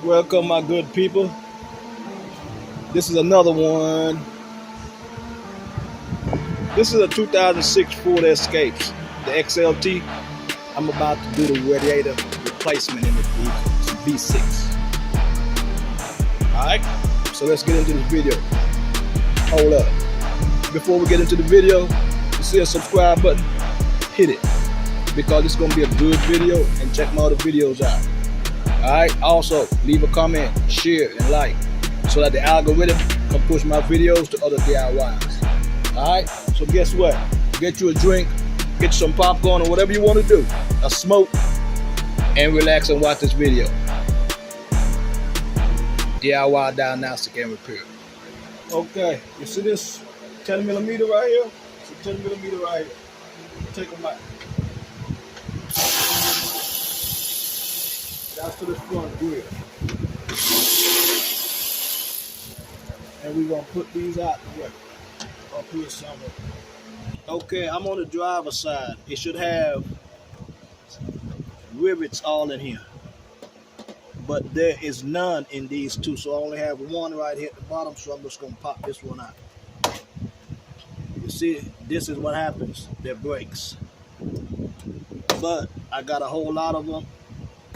Welcome, my good people. This is another one. This is a 2006 Ford Escape, the XLT. I'm about to do the radiator replacement in the V6. Alright, so let's get into this video. Hold up. Before we get into the video, you see a subscribe button? Hit it, because it's going to be a good video, and check my other videos out. Alright, also leave a comment, share, and like, so that the algorithm can push my videos to other DIYs. Alright, so guess what? Get you a drink, get you some popcorn, or whatever you want to do, a smoke, and relax and watch this video. DIY diagnostic and repair. Okay, you see this 10mm right here? It's a 10mm right here. Take them out. That's to the front grill. And we're going to put these out the way. Up here somewhere. Okay, I'm on the driver's side. It should have rivets all in here. But there is none in these two. So I only have one right here at the bottom. So I'm just going to pop this one out. You see, this is what happens. They're breaks. But I got a whole lot of them,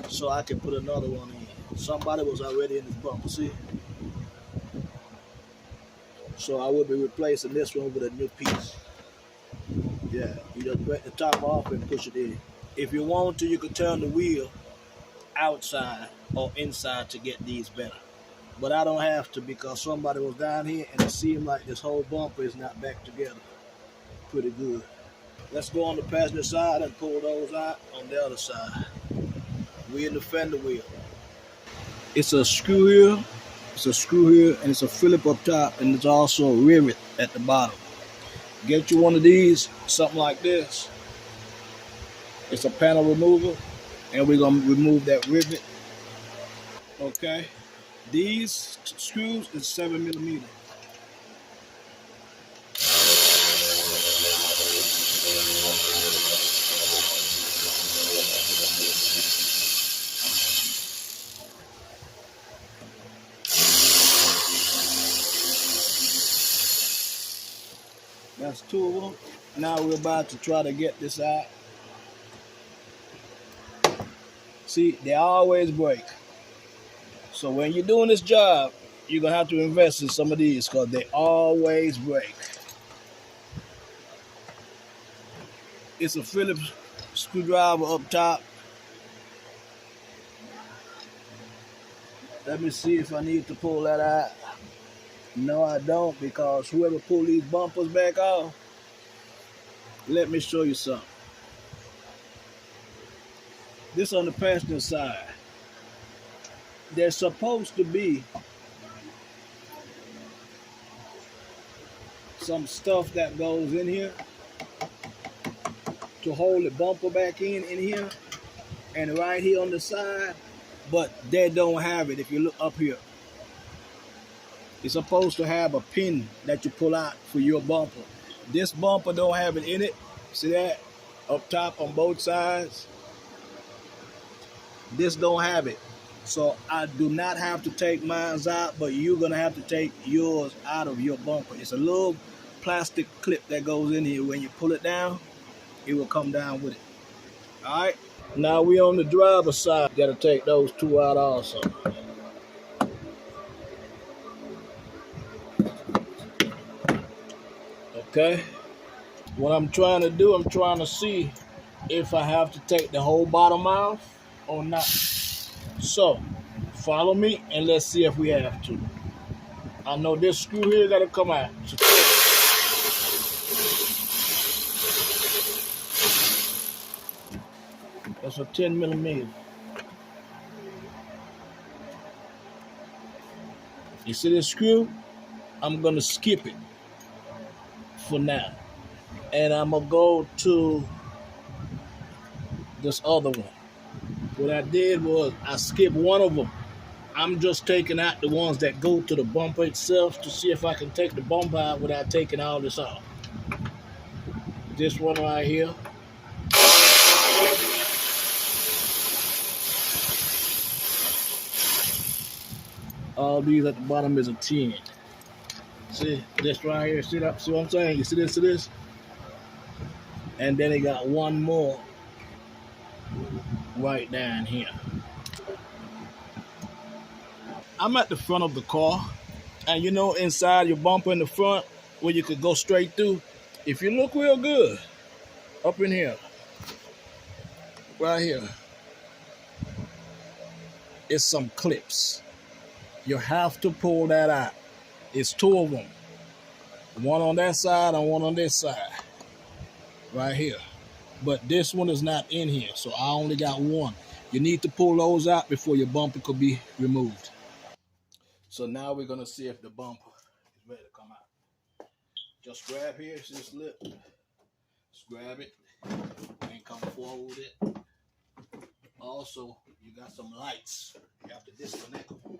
so I can put another one in. Somebody was already in this bumper, see? So I will be replacing this one with a new piece. Yeah, you just break the top off and push it in. If you want to, you can turn the wheel outside or inside to get these better. But I don't have to, because somebody was down here and it seemed like this whole bumper is not back together pretty good. Let's go on the passenger side and pull those out on the other side. We're in the fender wheel. It's a screw here, and it's a Phillip up top, and it's also a rivet at the bottom. Get you one of these, something like this. It's a panel remover, and we're gonna remove that rivet. Okay, these screws is 7mm. That's two of them. Now we're about to try to get this out. See, they always break. So when you're doing this job, you're going to have to invest in some of these, because they always break. It's a Phillips screwdriver up top. Let me see if I need to pull that out. No, I don't, because whoever pulled these bumpers back off, let me show you something. This on the passenger side. There's supposed to be some stuff that goes in here to hold the bumper back in here, and right here on the side, but they don't have it. If you look up here, it's supposed to have a pin that you pull out for your bumper. This bumper don't have it in it. See that? Up top on both sides. This don't have it. So I do not have to take mine out, but you're going to have to take yours out of your bumper. It's a little plastic clip that goes in here. When you pull it down, it will come down with it. All right? Now we on the driver's side. Got to take those two out also. Okay, what I'm trying to do, I'm trying to see if I have to take the whole bottom out or not. So, follow me and let's see if we have to. I know this screw here got to come out. That's a 10mm. You see this screw? I'm going to skip it for now, and I'm gonna go to this other one. What I did was I skipped one of them. I'm just taking out the ones that go to the bumper itself to see if I can take the bumper out without taking all this off. This one right here. All these at the bottom is a 10. See this right here? See that? See what I'm saying? You see this? See this? And then it got one more right down here. I'm at the front of the car, and you know, inside your bumper in the front where you could go straight through. If you look real good, up in here, right here, is some clips. You have to pull that out. It's two of them. One on that side and one on this side. Right here. But this one is not in here, so I only got one. You need to pull those out before your bumper could be removed. So now we're gonna see if the bumper is ready to come out. Just grab here, see this lip. Just grab it and come forward with it. Also, you got some lights. You have to disconnect them.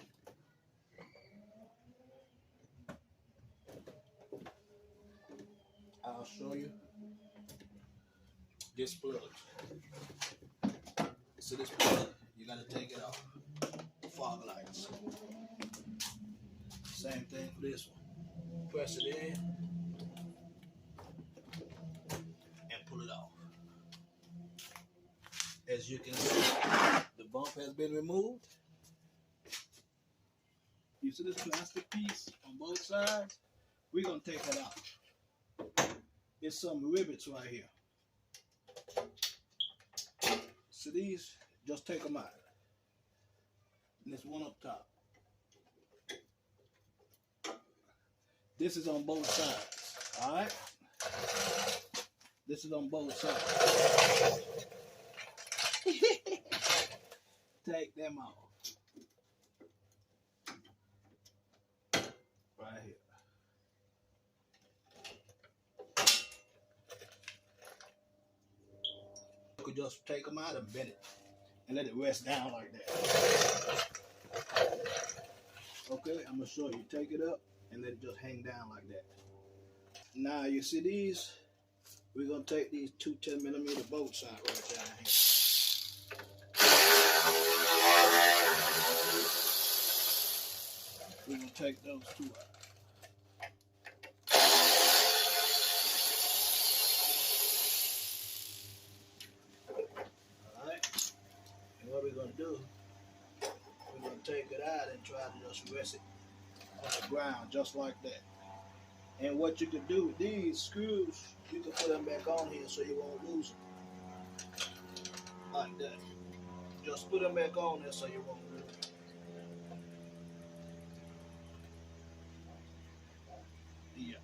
I'll show you. This plug. So this plug, you gotta take it off. Fog lights. Same thing for this one. Press it in and pull it off. As you can see, the bump has been removed. You see this plastic piece on both sides? We're gonna take that out. There's some rivets right here. So these, just take them out. And there's one up top. This is on both sides. Alright? This is on both sides. Take them off. Right here. You could just take them out and bend it and let it rest down like that. Okay, I'm gonna show you. Take it up and let it just hang down like that. Now you see these? We're gonna take these two 10mm bolts out right down here. We're gonna take those two out. Alright? And what we're gonna do, we're gonna take it out and try to just rest it on the ground just like that. And what you can do with these screws, you can put them back on here so you won't lose them. Like that. Just put them back on there so you won't lose them. Yeah.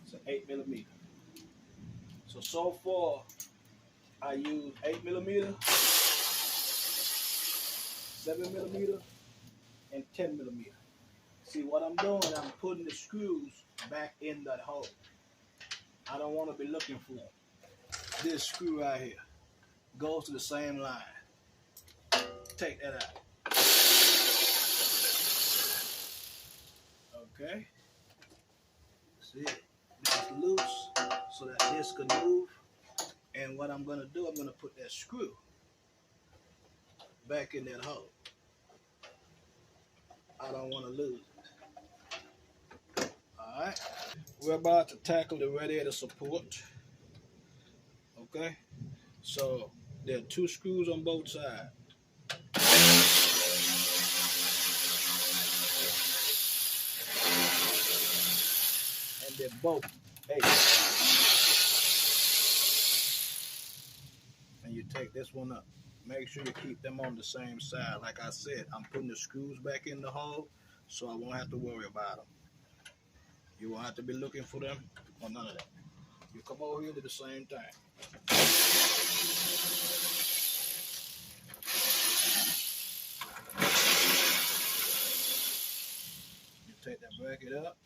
It's an 8mm. So far, I use 8mm, 7mm, and 10mm. See what I'm doing, I'm putting the screws back in that hole. I don't want to be looking for them. This screw right here goes to the same line. Take that out. Okay. See, it's loose so that this can move. And what I'm going to do, I'm going to put that screw back in that hole. I don't want to lose it. Alright. We're about to tackle the radiator support. Okay. So there are two screws on both sides. And they're both 8. And you take this one up. Make sure you keep them on the same side. Like I said, I'm putting the screws back in the hole so I won't have to worry about them. You won't have to be looking for them or none of that. You come over here to the same thing. You take that bracket up.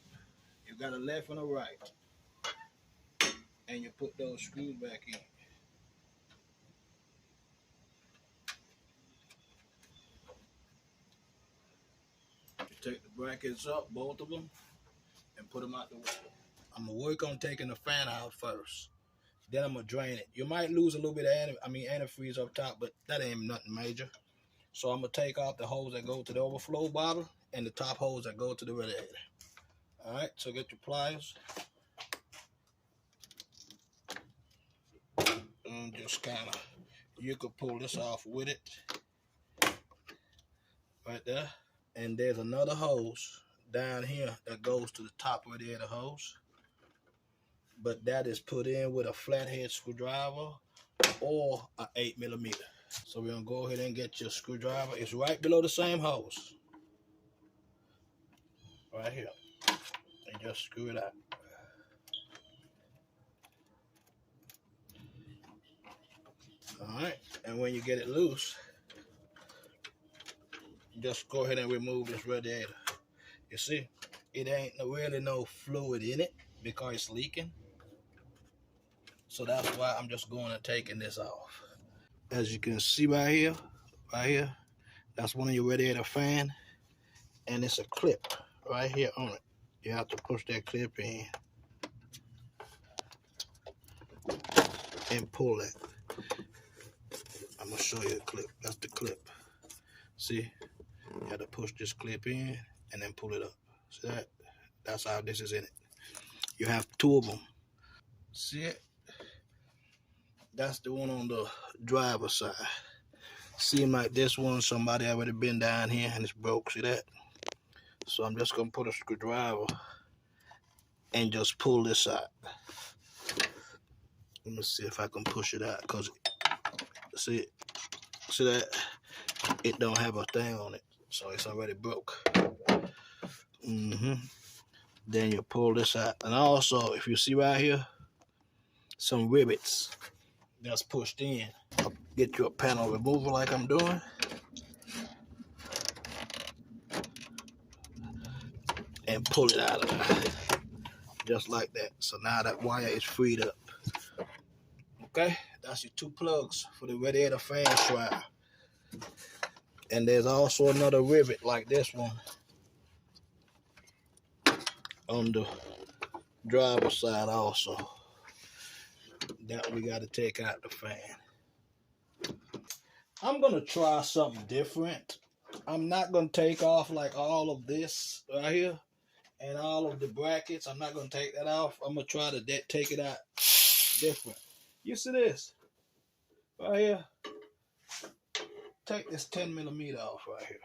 You got a left and a right. And you put those screws back in. You take the brackets up, both of them, and put them out the way. I'm going to work on taking the fan out first. Then I'm going to drain it. You might lose a little bit of antifreeze up top, but that ain't nothing major. So I'm gonna take out the hose that go to the overflow bottle and the top hose that go to the radiator. All right, so get your pliers and just kind of, you could pull this off with it right there. And there's another hose down here that goes to the top radiator hose, but that is put in with a flathead screwdriver or an 8mm. So we're gonna go ahead and get your screwdriver. It's right below the same hose, right here, and just screw it out. All right, and when you get it loose, just go ahead and remove this radiator. You see, it ain't really no fluid in it because it's leaking. So that's why I'm just going and taking this off. As you can see right here, that's one of your radiator fan, and it's a clip right here on it. You have to push that clip in and pull it. I'm gonna show you the clip. That's the clip. See, you have to push this clip in and then pull it up. See that? That's how this is in it. You have two of them. See it? That's the one on the driver's side. Seem like this one, somebody already been down here and it's broke. See that? So I'm just gonna put a screwdriver and just pull this out. Let me see if I can push it out, cause see that? It don't have a thing on it, so it's already broke. Then you pull this out, and also if you see right here, some rivets that's pushed in. Get you a panel remover like I'm doing. And pull it out of there. Just like that. So now that wire is freed up. Okay, that's your two plugs for the radiator fan shroud. And there's also another rivet like this one on the driver's side also. That we got to take out the fan. I'm going to try something different. I'm not going to take off like all of this right here and all of the brackets. I'm not going to take that off. I'm going to try to take it out different. You see this right here? Take this 10mm off right here.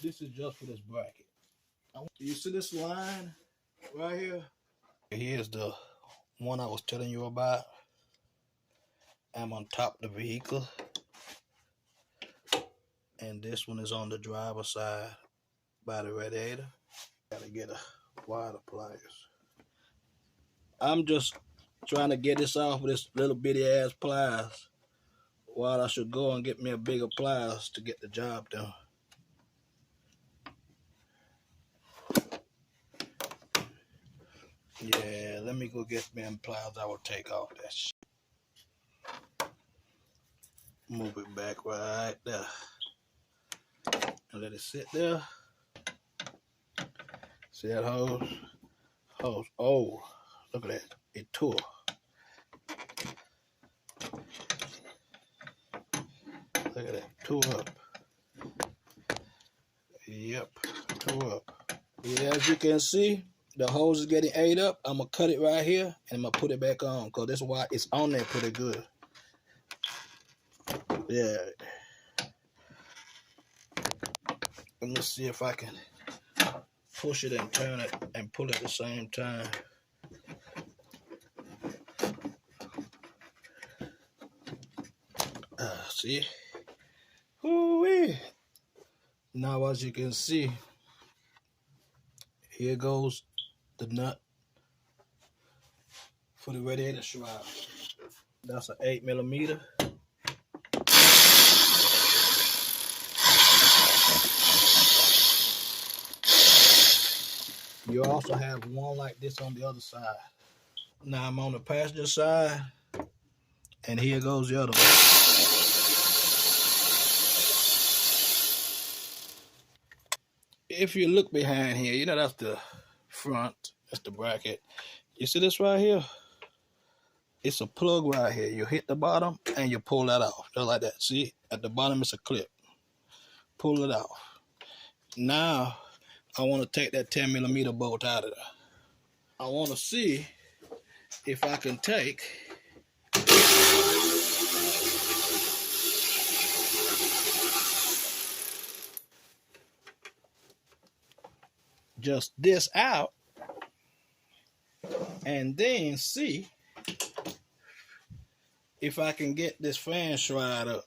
This is just for this bracket. You see this line right here? Here's the one I was telling you about. I'm on top of the vehicle. And this one is on the driver's side by the radiator. Gotta get a wire pliers. I'm just trying to get this off with this little bitty ass pliers, while I should go and get me a bigger pliers to get the job done. Yeah, let me go get me them pliers. I will take off that shit. Move it back right there. And let it sit there. See that hose? Hose. Oh, look at that. It tore. Look at that. Tore up. Yep. Tore up. Yeah, as you can see, the hose is getting ate up. I'm going to cut it right here and I'm going to put it back on because this is why it's on there pretty good. Yeah. Let me see if I can push it and turn it and pull it at the same time. See? Woo-wee. Now, as you can see, here goes the nut for the radiator shroud. That's an 8mm. You also have one like this on the other side. Now I'm on the passenger side, and here goes the other one. If you look behind here, you know that's the front, that's the bracket. You see this right here? it's a plug right here. You hit the bottom and you pull that off, just like that. See, at the bottom it's a clip. Pull it off. Now, I want to take that 10mm bolt out of there. I want to see if I can take just this out and then see if I can get this fan shroud up.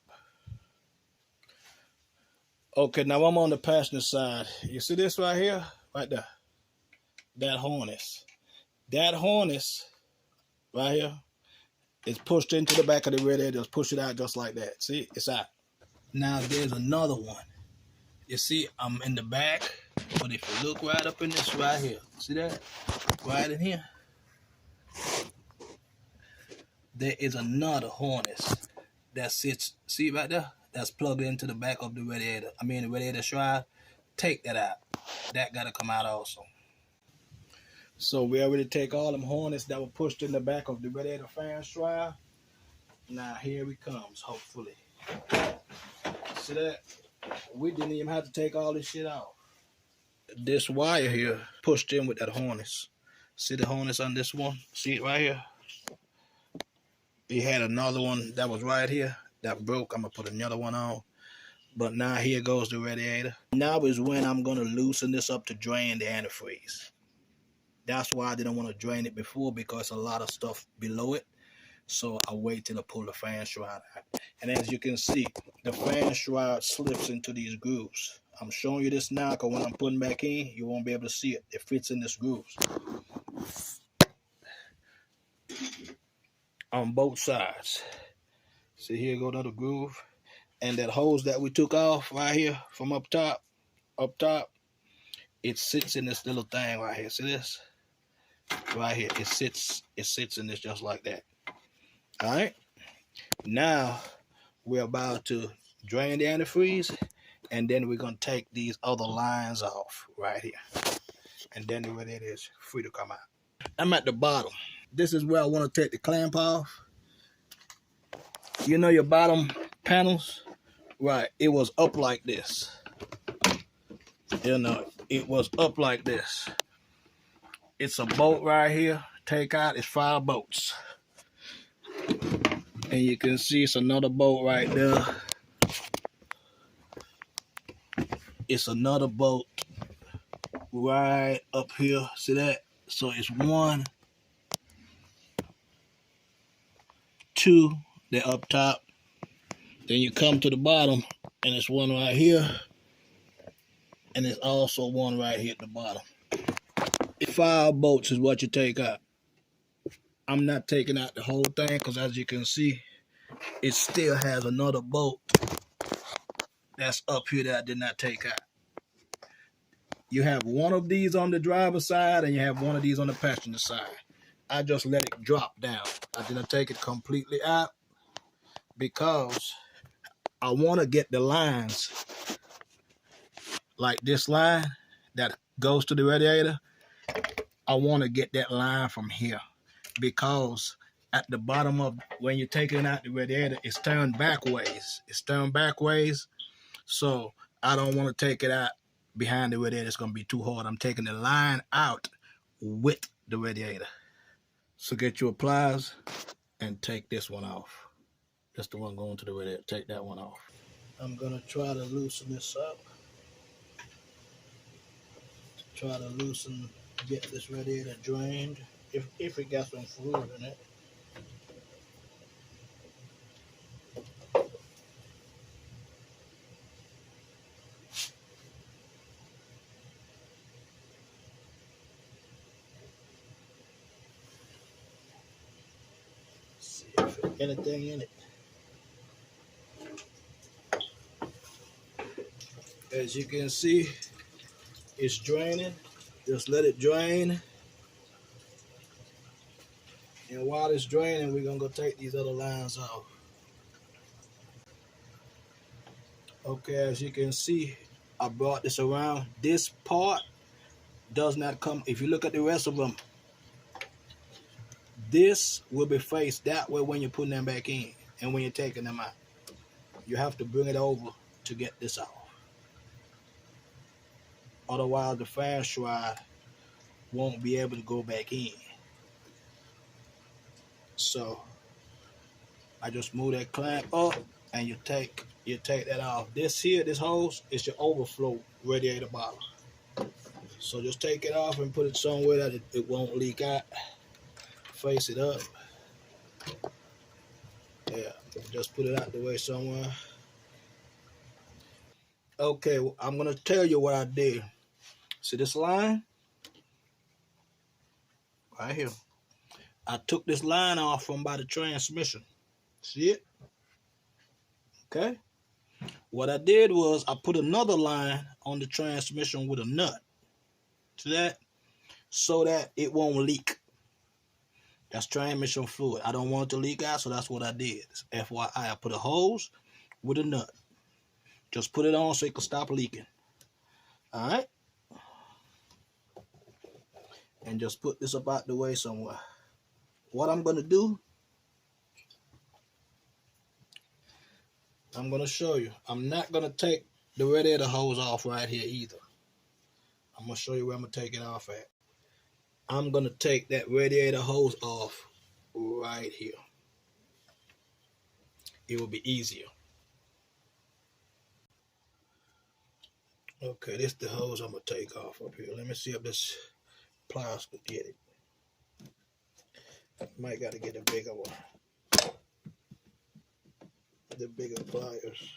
Okay, now I'm on the passenger side. You see this right here? Right there. That harness. That harness right here is pushed into the back of the radiator. Just push it out just like that. See? It's out. Now there's another one. You see, I'm in the back, but if you look right up in this right here, see that? Right in here. There is another harness that sits, see right there? That's plugged into the back of the radiator. I mean the radiator shroud. Take that out. That gotta come out also. So we already take all them harness that were pushed in the back of the radiator fan shroud. Now here it comes, hopefully. See that? We didn't even have to take all this shit off. This wire here pushed in with that harness. See the harness on this one? See it right here? He had another one that was right here that broke. I'm gonna put another one on. But now here goes the radiator. Now is when I'm gonna loosen this up to drain the antifreeze. That's why I didn't want to drain it before, because a lot of stuff below it. So I wait till I pull the fan shroud out. And as you can see, the fan shroud slips into these grooves. I'm showing you this now because when I'm putting back in, you won't be able to see it. It fits in this grooves. On both sides. See, here go another groove. And that hose that we took off right here from up top, it sits in this little thing right here. See this? Right here. It sits in this just like that. Alright? Now we're about to drain the antifreeze, and then we're gonna take these other lines off right here. And then the radiator is free to come out. I'm at the bottom. This is where I want to take the clamp off. You know your bottom panels? Right, it was up like this. You know, it was up like this. It's a bolt right here. Take out, it's 5 bolts. And you can see it's another bolt right there. It's another bolt right up here. See that? So it's 1, 2, they're up top. Then you come to the bottom, and it's one right here. And there's also one right here at the bottom. 5 bolts is what you take out. I'm not taking out the whole thing because as you can see, it still has another bolt that's up here that I did not take out. You have one of these on the driver's side and you have one of these on the passenger side. I just let it drop down. I didn't take it completely out because I want to get the lines like this line that goes to the radiator. I want to get that line from here because at the bottom of when you're taking out the radiator, it's turned back ways. It's turned back ways. So I don't want to take it out behind the radiator. It's going to be too hard. I'm taking the line out with the radiator. So get your pliers and take this one off. That's the one going to the radiator. Take that one off. I'm going to try to loosen this up. Try to loosen, get this radiator drained. If it got some fluid in it. See if there's anything in it. As you can see, it's draining. Just let it drain. And while it's draining, we're gonna go take these other lines off. Okay, as you can see, I brought this around. This part does not come, if you look at the rest of them, This will be faced that way when you're putting them back in and when you're taking them out. You have to bring it over to get this off. Otherwise, the fan shroud won't be able to go back in. So I just move that clamp up and you take that off. This here, this hose, is your overflow radiator bottle. So just take it off and put it somewhere that it won't leak out. Face it up. Yeah, just put it out the way somewhere. Okay, well, I'm gonna tell you what I did. See this line? Right here. I took this line off from by the transmission. See it? Okay. What I did was I put another line on the transmission with a nut. See that? So that it won't leak. That's transmission fluid. I don't want it to leak out, so that's what I did. FYI, I put a hose with a nut. Just put it on so it can stop leaking. All right? And just put this up out the way somewhere. What I'm going to do, I'm going to show you. I'm not going to take the radiator hose off right here either. I'm going to show you where I'm going to take it off at. I'm going to take that radiator hose off right here. It will be easier. Okay, this is the hose I'm going to take off up here. Let me see if this pliers could get it. Might got to get a bigger one. The bigger pliers.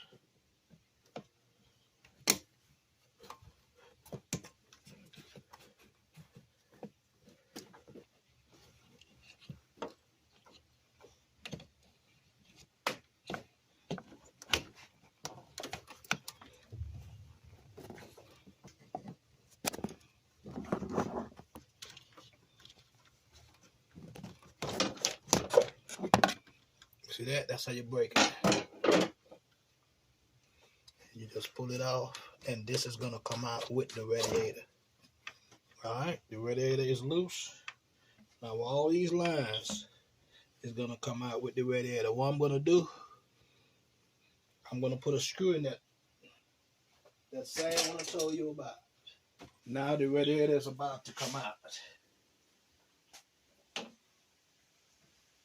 See that? That's how you break it. You just pull it off, and this is going to come out with the radiator. Alright, the radiator is loose. Now all these lines is going to come out with the radiator. What I'm going to do, I'm going to put a screw in that same one I told you about. Now the radiator is about to come out.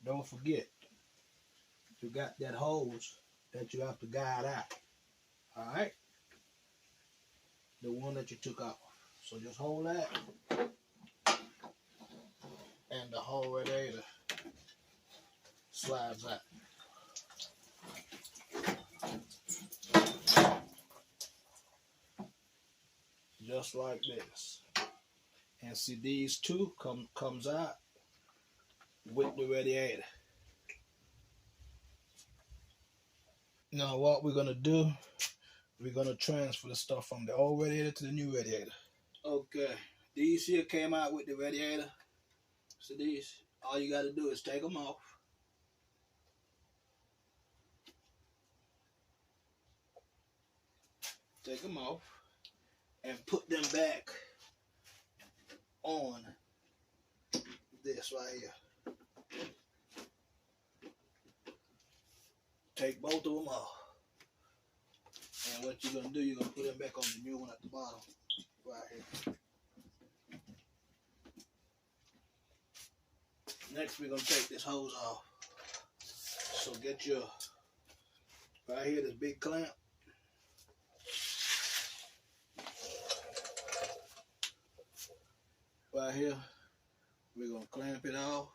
Don't forget, you got that hose that you have to guide out. Alright? The one that you took off. So just hold that. And the whole radiator slides out. Just like this. And see, these two comes out with the radiator. Now what we're gonna do, we're gonna transfer the stuff from the old radiator to the new radiator. Okay, these here came out with the radiator. So these, all you gotta do is take them off. Take them off and put them back on this right here. Take both of them off. And what you're gonna do, you're gonna put them back on the new one at the bottom, right here. Next, we're gonna take this hose off. So get your, right here, this big clamp. Right here, we're gonna clamp it off.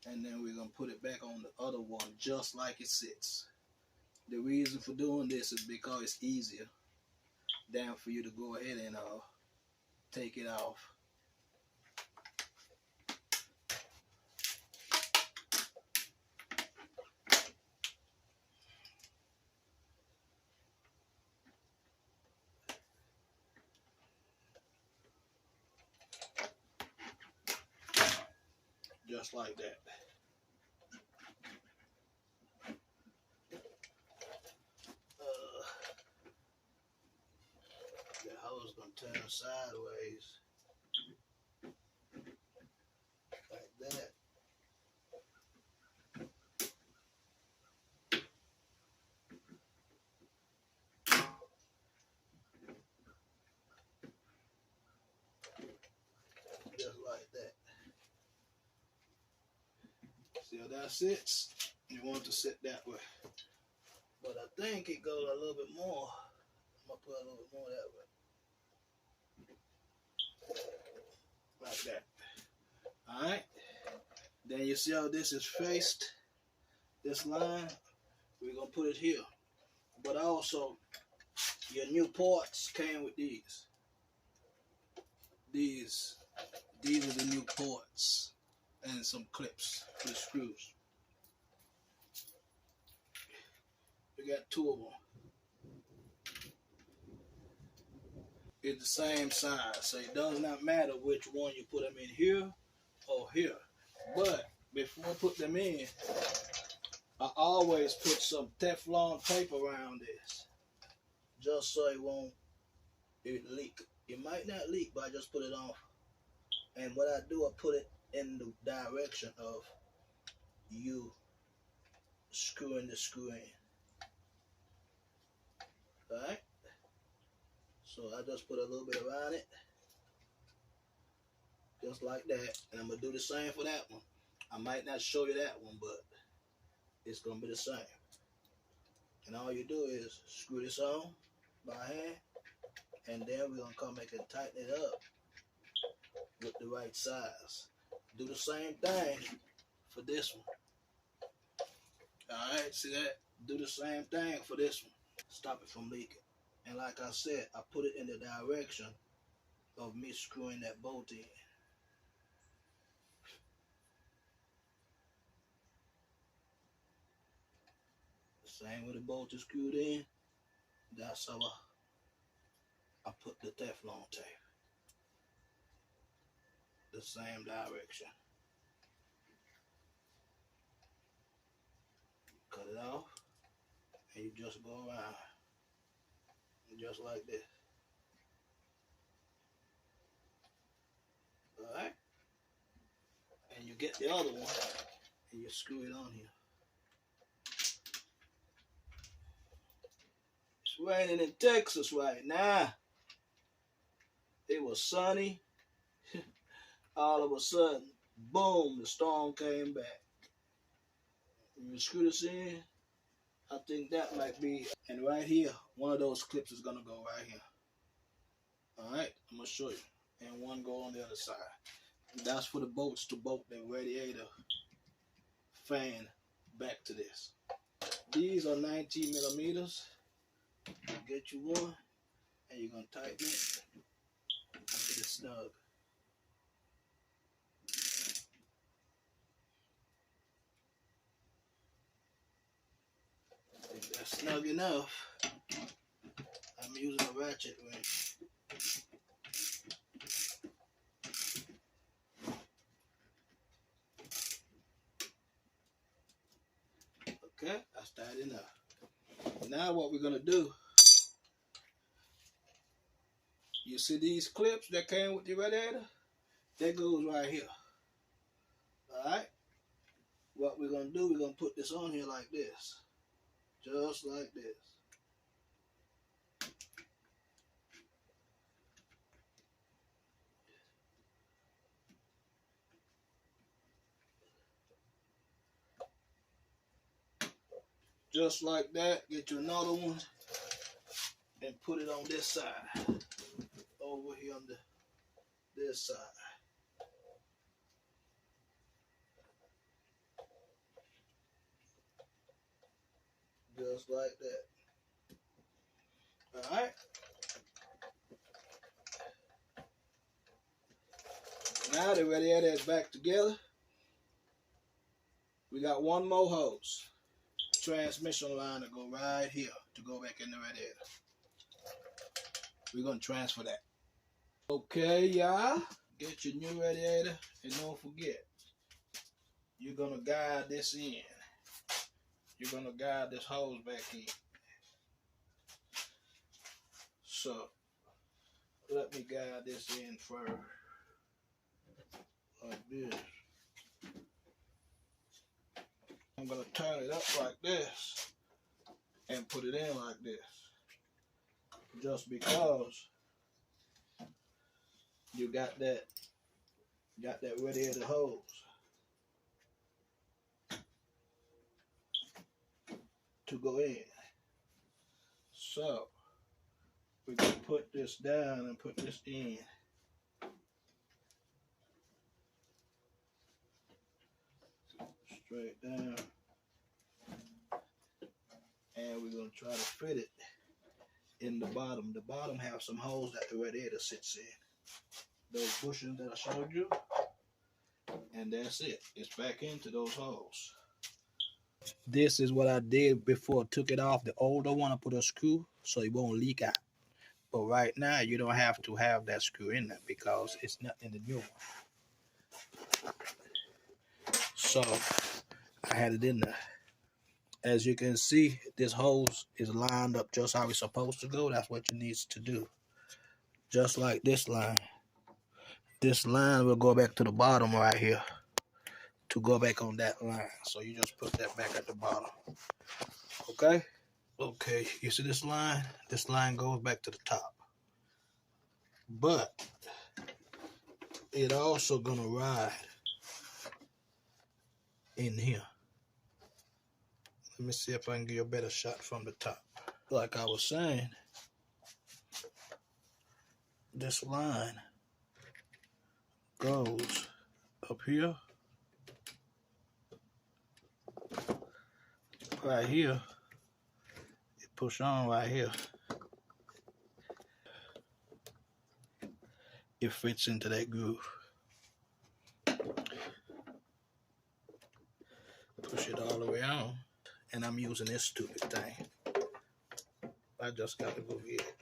And then we're gonna put it back on the other one just like it sits. The reason for doing this is because it's easier than for you to go ahead and take it off. Just like that. The hose gonna turn sideways like that. till that sits. You want to sit that way. But I think it goes a little bit more. I'm gonna put a little bit more that way. Like that. Alright. Then you see how this is faced, this line. We're gonna put it here. But also, your new ports came with these. These are the new ports and some clips for the screws. We got 2 of them. It's the same size, so it does not matter which one you put them in, here or here. But before I put them in, I always put some Teflon tape around this, just so it won't leak. It might not leak, but I just put it on. And what I do, I put it in the direction of you screwing the screw in. Alright? So I just put a little bit around it, just like that. And I'm going to do the same for that one. I might not show you that one, but it's going to be the same. And all you do is screw this on by hand, and then we're going to come back and tighten it up with the right size. Do the same thing for this one. Alright, see that? Do the same thing for this one. Stop it from leaking. And like I said, I put it in the direction of me screwing that bolt in. Same with the bolt is screwed in. That's how I put the Teflon tape. The same direction. Cut it off, and you just go around, just like this. Alright? And you get the other one, and you screw it on here. It's raining in Texas right now. It was sunny. All of a sudden, boom, the storm came back. When you screw this in, I think that might be, and right here, one of those clips is gonna go right here. Alright, I'm gonna show you. And one go on the other side. And that's for the bolts to bolt the radiator fan back to this. These are 19 millimeters. Get you one, and you're gonna tighten it until it's snug. If that's snug enough, I'm using a ratchet wrench. Okay, that's tight enough. Now what we're gonna do, you see these clips that came with the radiator? That goes right here. Alright? What we're gonna do, we're gonna put this on here like this. Just like this. Just like that. Get you another one and put it on this side. Over here on this side. Just like that. Alright. Now the radiator is back together. We got one more hose. Transmission line to go right here to go back in the radiator. We're going to transfer that. Okay, y'all. Get your new radiator, and don't forget, you're going to guide this in. You're going to guide this hose back in. So, let me guide this in first. Like this. I'm going to turn it up like this and put it in like this. Just because you got that radiator hose. to go in. So we're going to put this down and put this in. Straight down. And we're going to try to fit it in the bottom. The bottom have some holes that the radiator sits in. Those bushings that I showed you. And that's it. It's back into those holes. This is what I did before I took it off the older one. I put a screw so it won't leak out. But right now, you don't have to have that screw in there because it's not in the new one. So I had it in there. As you can see, this hose is lined up just how it's supposed to go. That's what you need to do. Just like this line. This line will go back to the bottom right here to go back on that line. So you just put that back at the bottom. Okay? Okay, you see this line? This line goes back to the top. But it also gonna ride in here. Let me see if I can give you a better shot from the top. Like I was saying, this line goes up here, right here. It push on right here. It fits into that groove. Push it all the way on. And I'm using this stupid thing. I just got to go get it.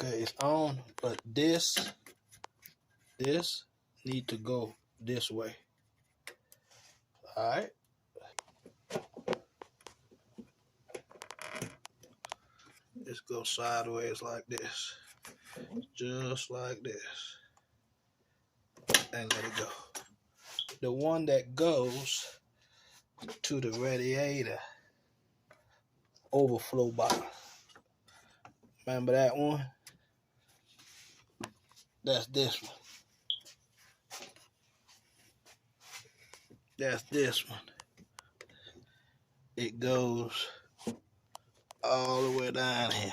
Okay, it's on, but this need to go this way. All right. Just go sideways like this, just like this, and let it go. The one that goes to the radiator overflow bottle. Remember that one? That's this one. That's this one. It goes all the way down here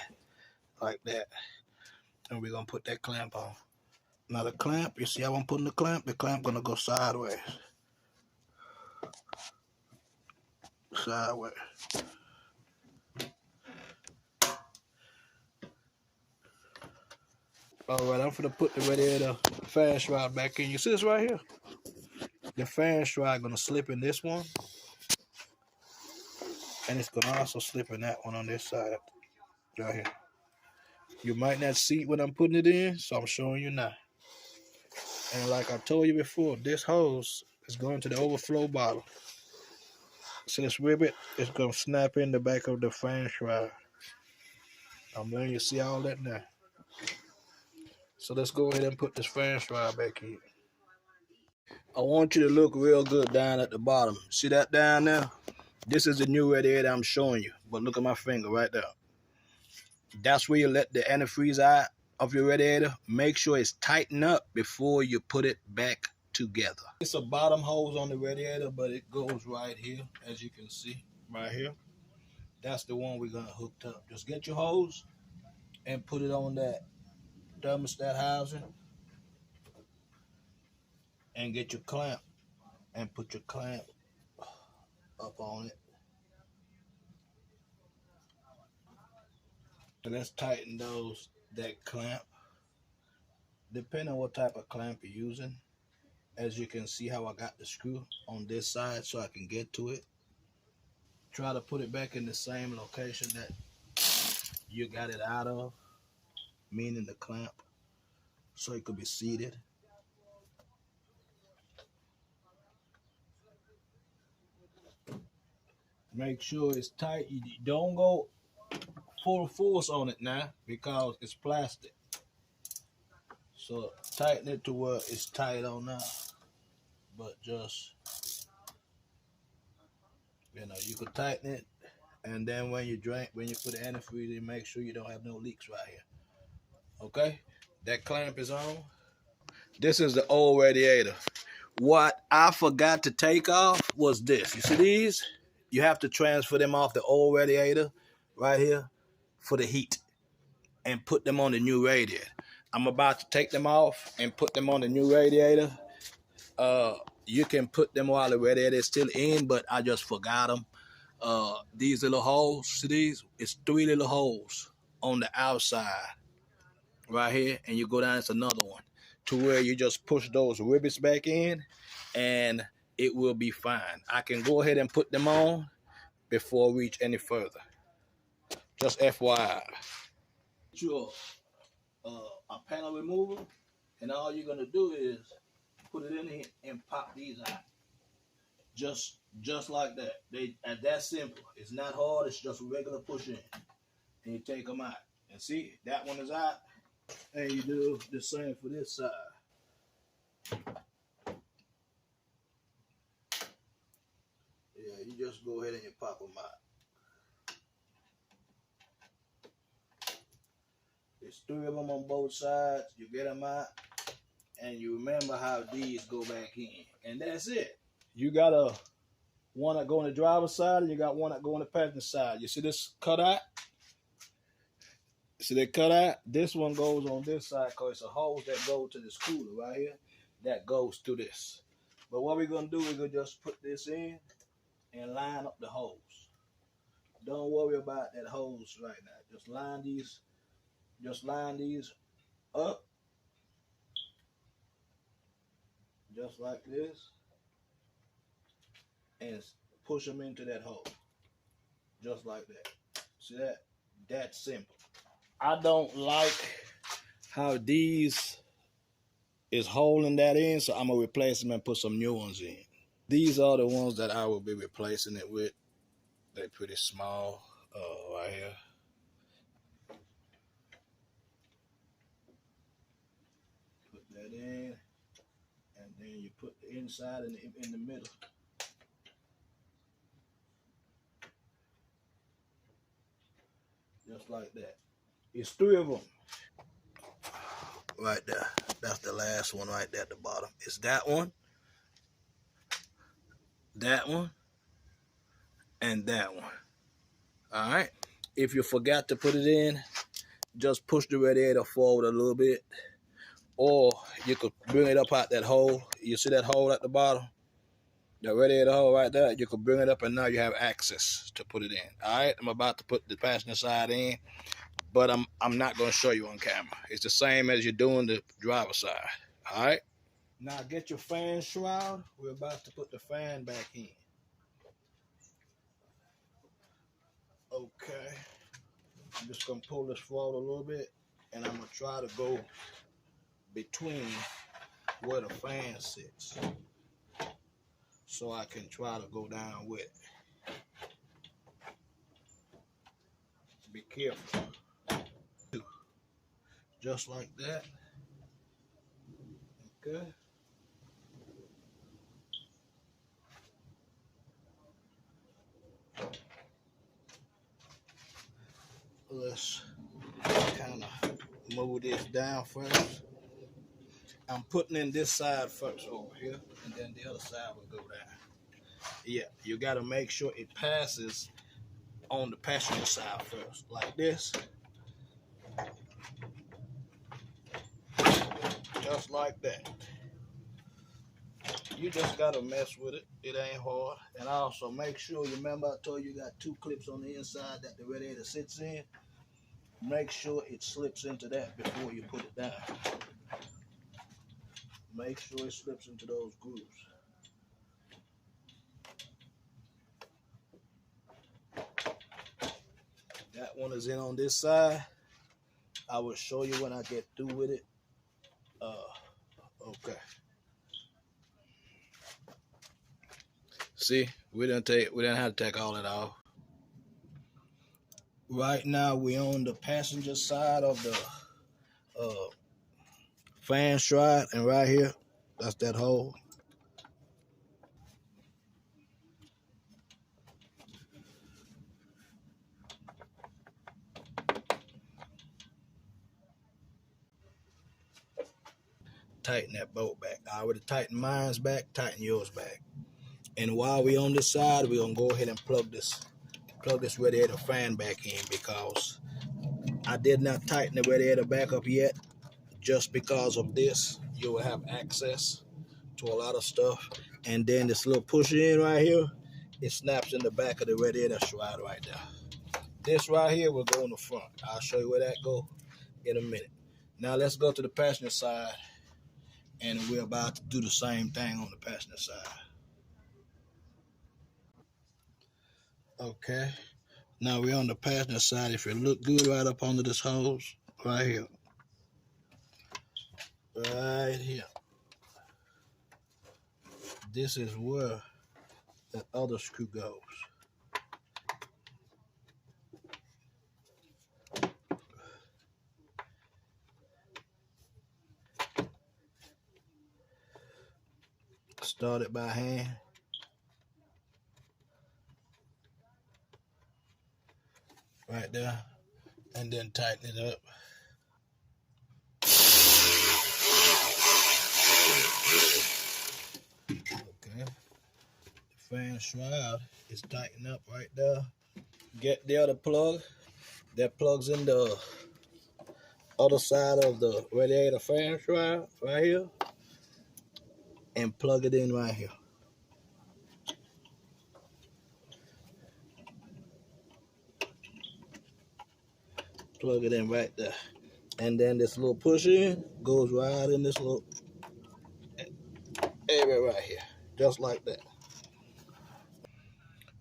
like that. And we're gonna put that clamp on. Now the clamp, you see how I'm putting the clamp? The clamp gonna go sideways. Sideways. Alright, I'm gonna put the radiator fan shroud back in. You see this right here? The fan shroud gonna slip in this one. And it's gonna also slip in that one on this side. Right here. You might not see when I'm putting it in, so I'm showing you now. And like I told you before, this hose is going to the overflow bottle. So this rivet is going to snap in the back of the fan shroud. I'm letting you see all that now. So let's go ahead and put this fan shroud back in. I want you to look real good down at the bottom. See that down there? This is the new radiator I'm showing you. But look at my finger right there. That's where you let the antifreeze out of your radiator. Make sure it's tightened up before you put it back together. It's a bottom hose on the radiator, but it goes right here, as you can see, right here. That's the one we're gonna hook up. Just get your hose and put it on that thermostat housing and get your clamp and put your clamp up on it. So let's tighten that clamp. Depending on what type of clamp you're using. As you can see how I got the screw on this side so I can get to it. Try to put it back in the same location that you got it out of, meaning the clamp, so it could be seated. Make sure it's tight. You don't go pull force on it now because it's plastic. So tighten it to where it's tight on now. But just, you could tighten it, and then when you put the antifreeze in, make sure you don't have no leaks right here. Okay, that clamp is on. This is the old radiator. What I forgot to take off was this. You see these? You have to transfer them off the old radiator right here for the heat and put them on the new radiator. I'm about to take them off and put them on the new radiator. You can put them while the radiator is still in, but I just forgot them. These little holes, see these? It's 3 little holes on the outside right here, and you go down, it's another one, to where you just push those rivets back in and it will be fine. I can go ahead and put them on before we reach any further. Just FYI. Your a panel remover, and all you're gonna do is put it in here and pop these out. Just like that. That simple. It's not hard, it's just a regular push in. And you take them out. And see, that one is out. And you do the same for this side. Yeah, you just go ahead and you pop them out. There's 3 of them on both sides. You get them out, and you remember how these go back in. And that's it. You got one that go on the driver's side, and you got one that go on the passenger side. You see this cutout? See that cutout? This one goes on this side because it's a hose that goes to this cooler right here that goes through this. But what we're going to do, we're going to just put this in and line up the hose. Don't worry about that hose right now. Just line these up. Just like this. And push them into that hole. Just like that. See that? That's simple. I don't like how these is holding that in, so I'm going to replace them and put some new ones in. These are the ones that I will be replacing it with. They're pretty small right here. Put that in, and then you put the inside in the middle. Just like that. It's 3 of them. Right there. That's the last one right there at the bottom. It's that one, and that one. All right. If you forgot to put it in, just push the radiator forward a little bit, or you could bring it up out that hole. You see that hole at the bottom? The radiator hole right there. You could bring it up, and now you have access to put it in. All right. I'm about to put the passenger side in, but I'm not going to show you on camera. It's the same as you're doing the driver's side. All right. Now get your fan shroud. We're about to put the fan back in. Okay. I'm just going to pull this forward a little bit, and I'm going to try to go between where the fan sits so I can try to go down with it. Be careful. Just like that. Okay. Let's kind of move this down first. I'm putting in this side first over here, and then the other side will go down. Yeah, you got to make sure it passes on the passenger side first, like this. Just like that. You just got to mess with it. It ain't hard. And also make sure, you remember I told you got 2 clips on the inside that the radiator sits in. Make sure it slips into that before you put it down. Make sure it slips into those grooves. That one is in on this side. I will show you when I get through with it. Okay. See, we didn't have to take all that off. Right now we on the passenger side of the fan shroud, and right here, that's that hole. Tighten that bolt back. I already tightened mine's back, tighten yours back. And while we on this side, we're gonna go ahead and plug this radiator fan back in, because I did not tighten the radiator back up yet. Just because of this, you will have access to a lot of stuff. And then this little push in right here, it snaps in the back of the radiator shroud right there. This right here will go in the front. I'll show you where that go in a minute. Now let's go to the passenger side, and we're about to do the same thing on the passenger side. Okay, now we're on the passenger side. If you look good right up under this hose, right here, this is where that other screw goes. Start it by hand. Right there, and then tighten it up. Okay, the fan shroud is tightened up right there. Get the other plug that plugs in the other side of the radiator fan shroud right here, and plug it in right here. Plug it in right there. And then this little push in goes right in this little area right here, just like that.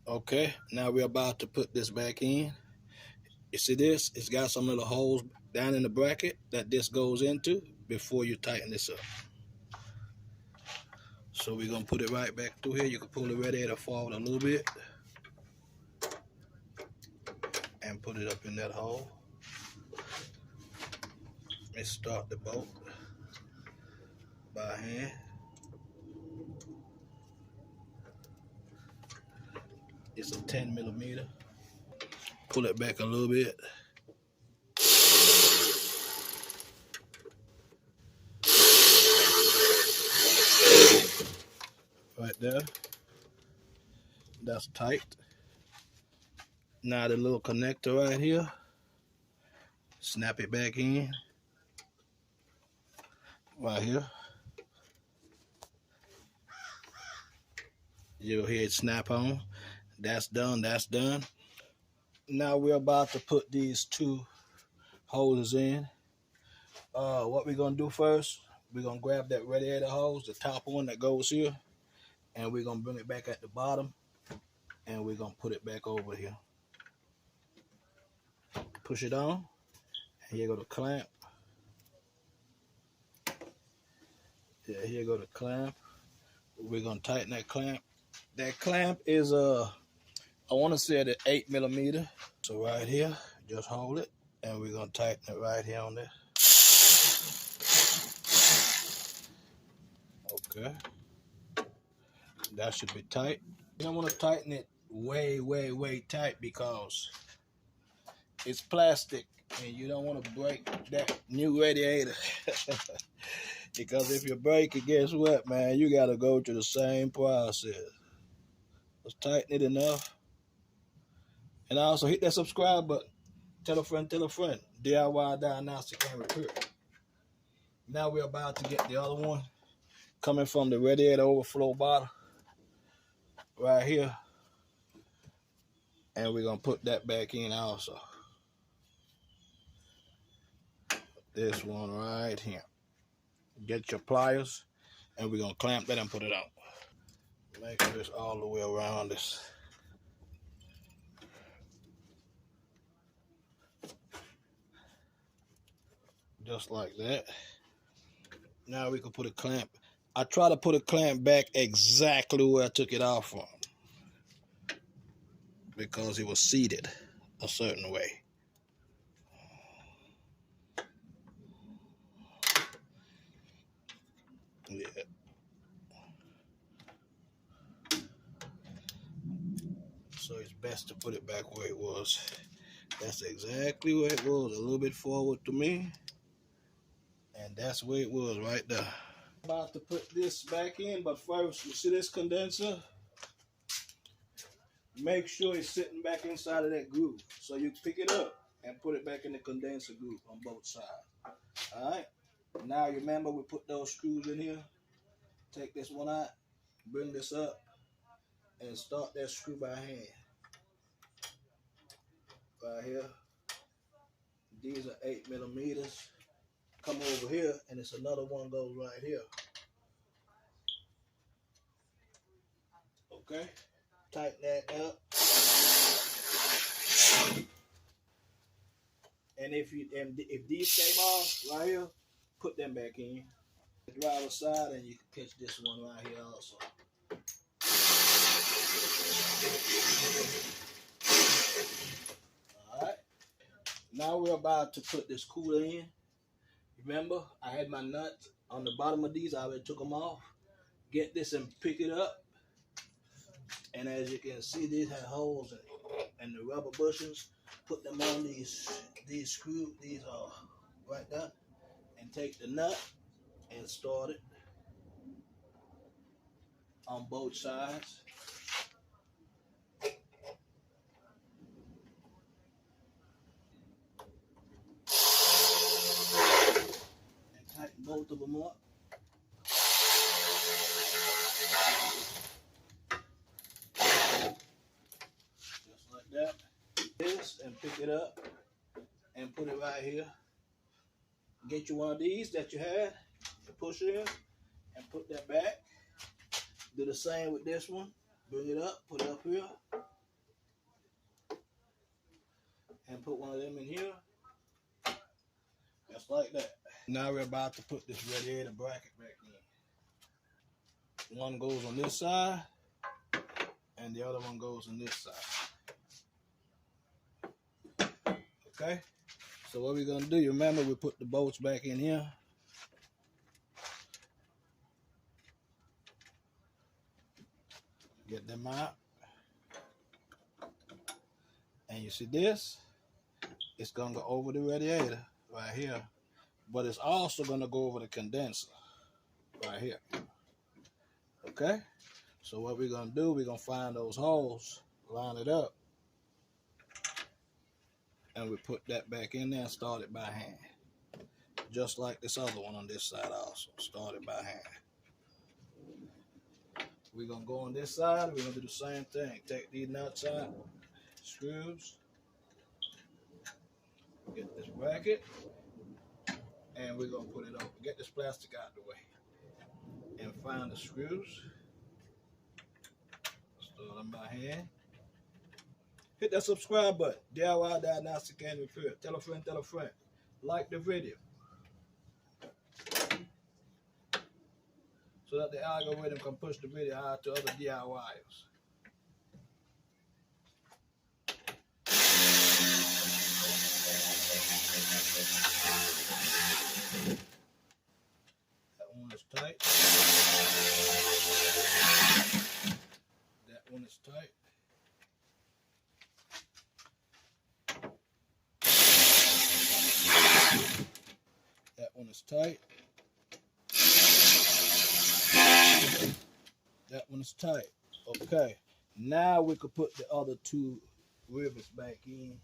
Okay, now we're about to put this back in. You see this? It's got some little holes down in the bracket that this goes into before you tighten this up. So we're gonna put it right back through here. You can pull the radiator forward a little bit and put it up in that hole. Let's start the bolt by hand. It's a 10 millimeter. Pull it back a little bit. Right there. That's tight. Now the little connector right here, snap it back in. Right here. You'll hear it snap on. That's done, that's done. Now we're about to put these two holders in. What we're gonna do first, we're gonna grab that radiator hose, the top one that goes here, and we're gonna bring it back at the bottom, and we're gonna put it back over here. Push it on, and here go the clamp. Yeah, here go the clamp. We're gonna tighten that clamp. That clamp is I want to say the 8 millimeter. So right here, just hold it, and we're gonna tighten it right here on there. Okay, that should be tight. You don't want to tighten it way tight, because it's plastic and you don't want to break that new radiator. Because if you break it, guess what, man? You got to go through the same process. Just tighten it enough. And also hit that subscribe button. Tell a friend, DIY diagnostic and repair. Now we're about to get the other one coming from the radiator overflow bottle right here. And we're going to put that back in also. This one right here. Get your pliers, and we're going to clamp that and put it on. Make sure it's all the way around this. Just like that. Now we can put a clamp. I try to put a clamp back exactly where I took it off from, because it was seated. a certain way. Yeah. So it's best to put it back where it was. That's exactly where it was, a little bit forward to me. And that's where it was right there. About to put this back in, but first, you see this condenser? Make sure it's sitting back inside of that groove. So you pick it up and put it back in the condenser groove on both sides. All right. Now you remember we put those screws in here. Take this one out, bring this up, and start that screw by hand. Right here. These are 8 millimeters. Come over here, and it's another one goes right here. Okay. Tighten that up. And if these came off right here, put them back in. The driver's side, and you can catch this one right here also. Alright. Now we're about to put this cooler in. Remember, I had my nuts on the bottom of these. I already took them off. Get this and pick it up. And as you can see, these have holes in it. And the rubber bushings, put them on these screws, these are right there. And take the nut and start it on both sides. And tighten both of them up. Just like that. This and pick it up and put it right here. Get you one of these that you had, push it in and put that back. Do the same with this one. Bring it up, put it up here, and put one of them in here. Just like that. Now we're about to put this radiator bracket back in. One goes on this side, and the other one goes on this side. Okay? So what we're going to do, you remember we put the bolts back in here. Get them out. And you see this? It's going to go over the radiator right here. But it's also going to go over the condenser right here. Okay? So what we're going to do, we're going to find those holes, line it up, and we put that back in there and start it by hand. Just like this other one on this side also. Start it by hand. We're going to go on this side. We're going to do the same thing. Take these nuts out, screws, get this bracket, and we're going to put it over. Get this plastic out of the way. And find the screws. Start them by hand. Hit that subscribe button. DIY Diagnostic and Repair. Tell a friend, tell a friend. Like the video. So that the algorithm can push the video out to other DIYers. That one is tight. That one is tight. That one is tight. That one is tight. Okay. Now we could put the other two rivets back in.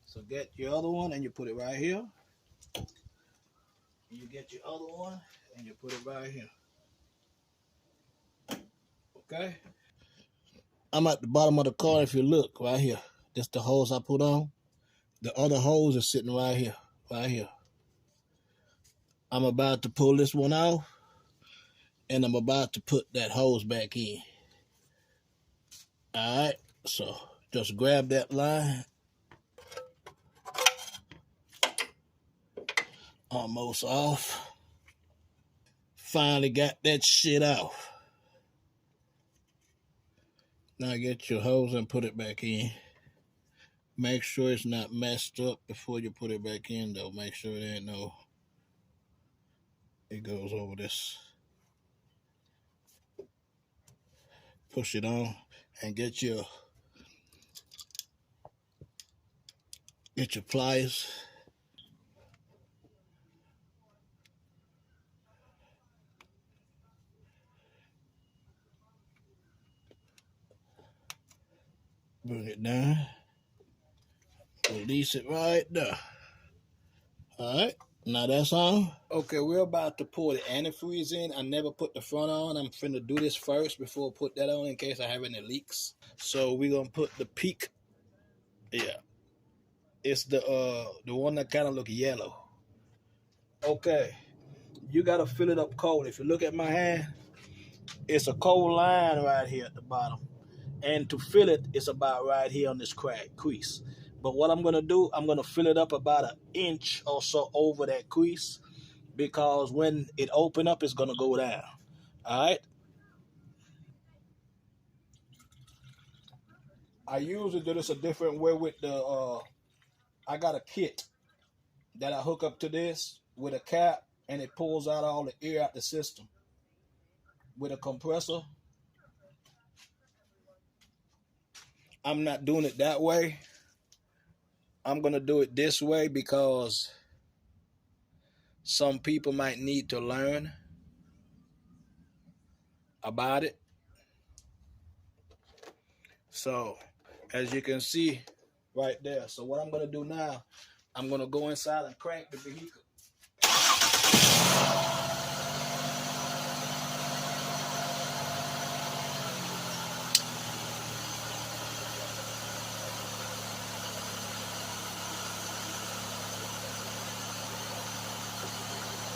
So get your other one and you put it right here. You get your other one and you put it right here. Okay. I'm at the bottom of the car. If you look right here, that's the hose I put on. The other hose is sitting right here, right here. I'm about to pull this one off, and I'm about to put that hose back in. All right, so just grab that line. Almost off. Finally got that shit off. Now get your hose and put it back in. Make sure it's not messed up before you put it back in though. Make sure it ain't no, it goes over this. Push it on and get your pliers. Bring it down. Release it right there. Alright, now that's on. Okay, we're about to pour the antifreeze in. I never put the front on. I'm finna do this first before I put that on in case I have any leaks. So we're gonna put the peak. Yeah. It's the one that kinda look yellow. Okay. You gotta fill it up cold. If you look at my hand, it's a cold line right here at the bottom. And to fill it, it's about right here on this crease. But what I'm gonna do, I'm gonna fill it up about 1 inch or so over that crease, because when it open up, it's gonna go down. All right. I usually do this a different way with the. I got a kit that I hook up to this with a cap, and it pulls out all the air out the system with a compressor. I'm not doing it that way. I'm gonna do it this way because some people might need to learn about it. So, as you can see right there. So what I'm gonna do now, I'm gonna go inside and crank the vehicle.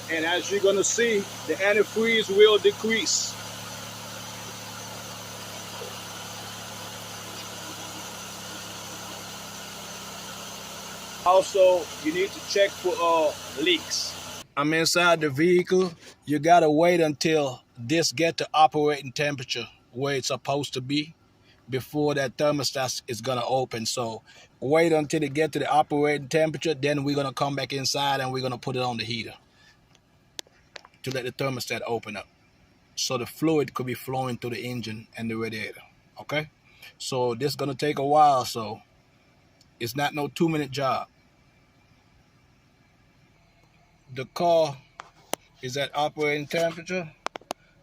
And as you're gonna see, the antifreeze will decrease. Also, you need to check for leaks. I'm inside the vehicle. You gotta wait until this get to operating temperature where it's supposed to be before that thermostat is gonna open. So wait until it get to the operating temperature, then we're gonna come back inside and we're gonna put it on the heater to let the thermostat open up, so the fluid could be flowing through the engine and the radiator. Okay, so this is gonna take a while, so it's not no 2-minute job. The car is at operating temperature.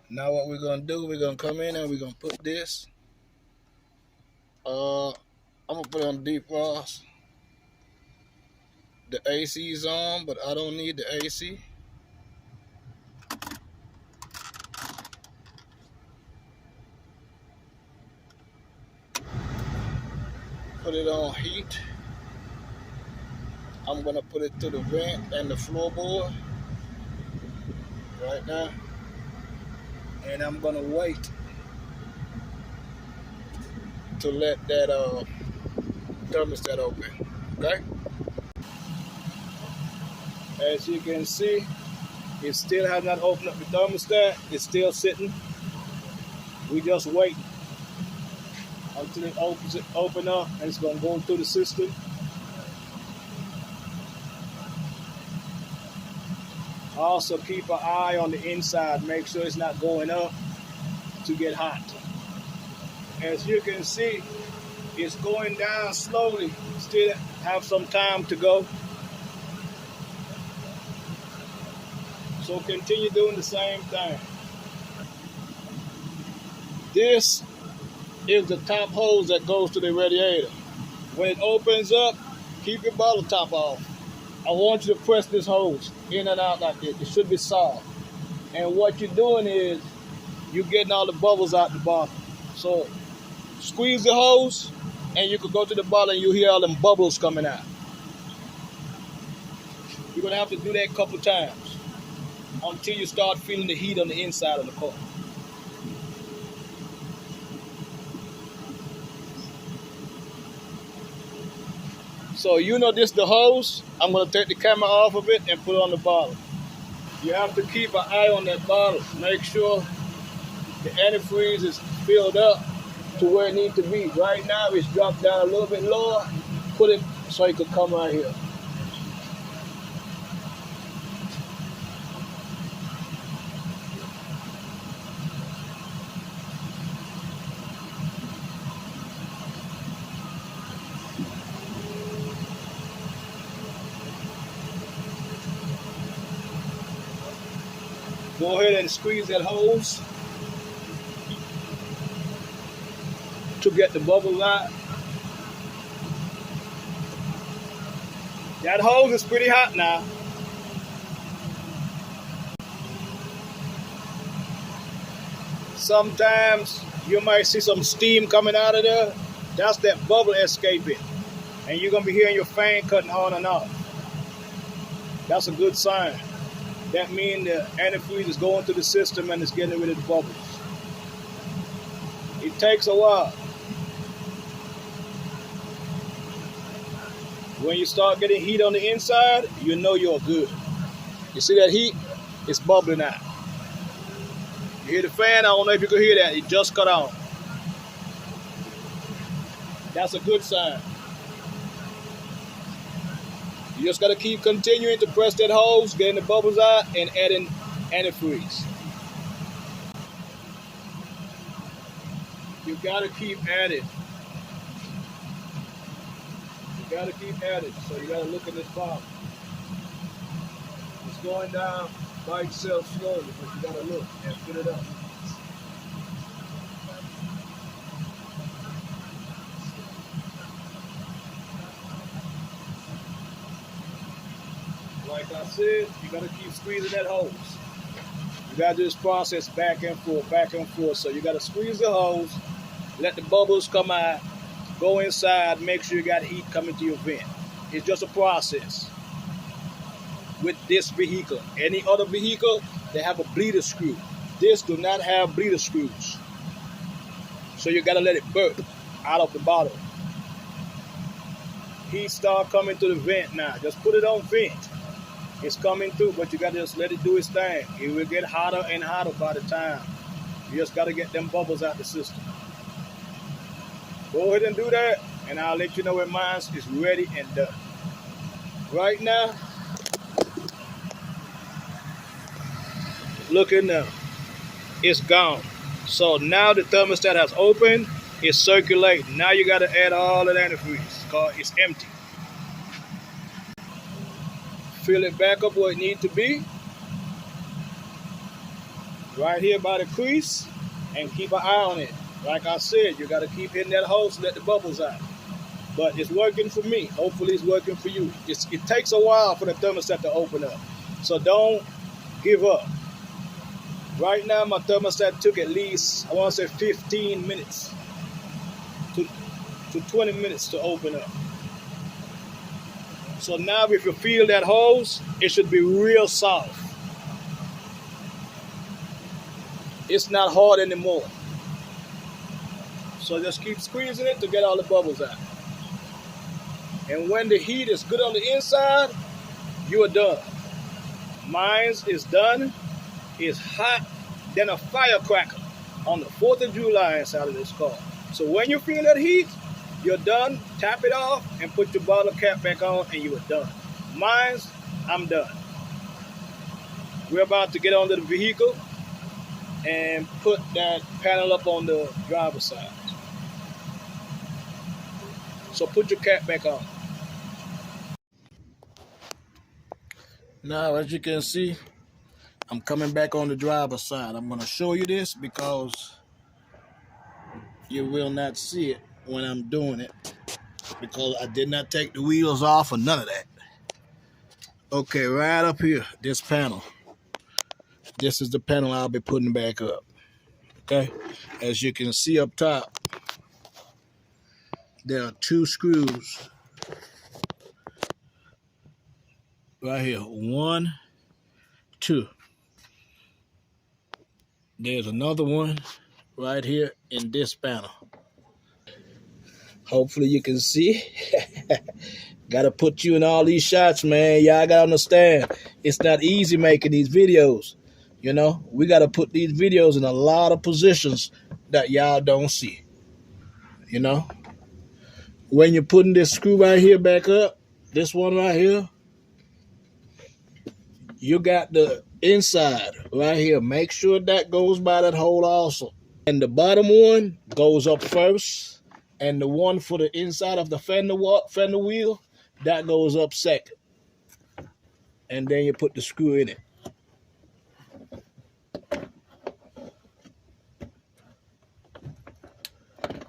Now what we're gonna do, we're gonna come in and we're gonna put this. I'm gonna put it on defrost. The AC is on, but I don't need the AC. Put it on heat. I'm gonna put it to the vent and the floorboard right now. And I'm gonna wait to let that thermostat open, okay? As you can see, it still has not opened up the thermostat. It's still sitting. We just wait until it open up, and it's gonna go through the system. Also keep an eye on the inside. Make sure it's not going up to get hot. As you can see, it's going down slowly. Still have some time to go. So continue doing the same thing. This is the top hose that goes to the radiator. When it opens up, keep your bottle top off. I want you to press this hose in and out like this. It should be soft. And what you're doing is you're getting all the bubbles out the bottom. So squeeze the hose and you can go to the bottom and you'll hear all them bubbles coming out. You're gonna have to do that a couple times until you start feeling the heat on the inside of the car. So you know this the hose. I'm gonna take the camera off of it and put it on the bottle. You have to keep an eye on that bottle. Make sure the antifreeze is filled up to where it needs to be. Right now it's dropped down a little bit lower. put it so it could come right here. Go ahead and squeeze that hose to get the bubbles out. That hose is pretty hot now. Sometimes you might see some steam coming out of there. That's that bubble escaping. And you're going to be hearing your fan cutting on and off. That's a good sign. That means the antifreeze is going through the system and it's getting rid of the bubbles. It takes a while. When you start getting heat on the inside, you know you're good. You see that heat? It's bubbling out. You hear the fan? I don't know if you can hear that. It just cut on. That's a good sign. You just got to keep continuing to press that hose, getting the bubbles out, and adding antifreeze. You got to keep adding. You got to keep adding. So you got to look at this bottom. It's going down by itself slowly, but you got to look and fill it up. Like I said, you got to keep squeezing that hose. You got to do this process back and forth, back and forth. So you got to squeeze the hose, let the bubbles come out, go inside, make sure you got heat coming to your vent. It's just a process. With this vehicle, any other vehicle, they have a bleeder screw. This do not have bleeder screws. So you got to let it burp out of the bottle. Heat start coming to the vent now. Just put it on vent. It's coming through, but you got to just let it do its thing. It will get hotter and hotter by the time. You just got to get them bubbles out the system. Go ahead and do that, and I'll let you know when mine is ready and done. Right now, look in there. It's gone. So now the thermostat has opened. It's circulating. Now you got to add all of the antifreeze because it's empty. Fill it back up where it needs to be. Right here by the crease. And keep an eye on it. Like I said, you got to keep hitting that hose to let the bubbles out. But it's working for me. Hopefully it's working for you. It takes a while for the thermostat to open up. So don't give up. Right now my thermostat took at least, I want to say 15 minutes to 20 minutes to open up. So now if you feel that hose, it should be real soft. It's not hard anymore. So just keep squeezing it to get all the bubbles out. And when the heat is good on the inside, you are done. Mine is done. It's hot than a firecracker on the 4th of July inside of this car. So when you feel that heat, you're done. Tap it off and put your bottle cap back on and you are done. Mine, I'm done. We're about to get onto the vehicle and put that panel up on the driver's side. So put your cap back on. Now, as you can see, I'm coming back on the driver's side. I'm going to show you this because you will not see it when I'm doing it because I did not take the wheels off or none of that. Okay, right up here, this panel. This is the panel I'll be putting back up. Okay, as you can see up top, there are 2 screws right here. 1, 2. There's another one right here in this panel. Hopefully you can see. Gotta put you in all these shots, man. Y'all gotta understand, it's not easy making these videos. You know, we gotta put these videos in a lot of positions that y'all don't see. You know, when you're putting this screw right here back up, this one right here, you got the inside right here. Make sure that goes by that hole also. And the bottom one goes up first, and the one for the inside of the fender wheel, that goes up second. And then you put the screw in it.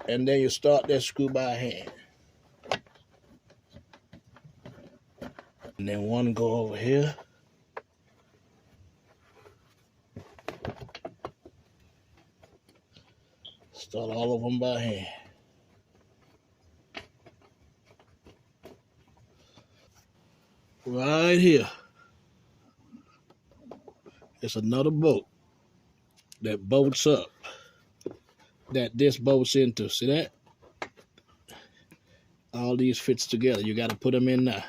And then you start that screw by hand. And then one go over here. Start all of them by hand. Right here. It's another bolt that bolts up. That this bolts into. See that? All these fits together. You got to put them in now.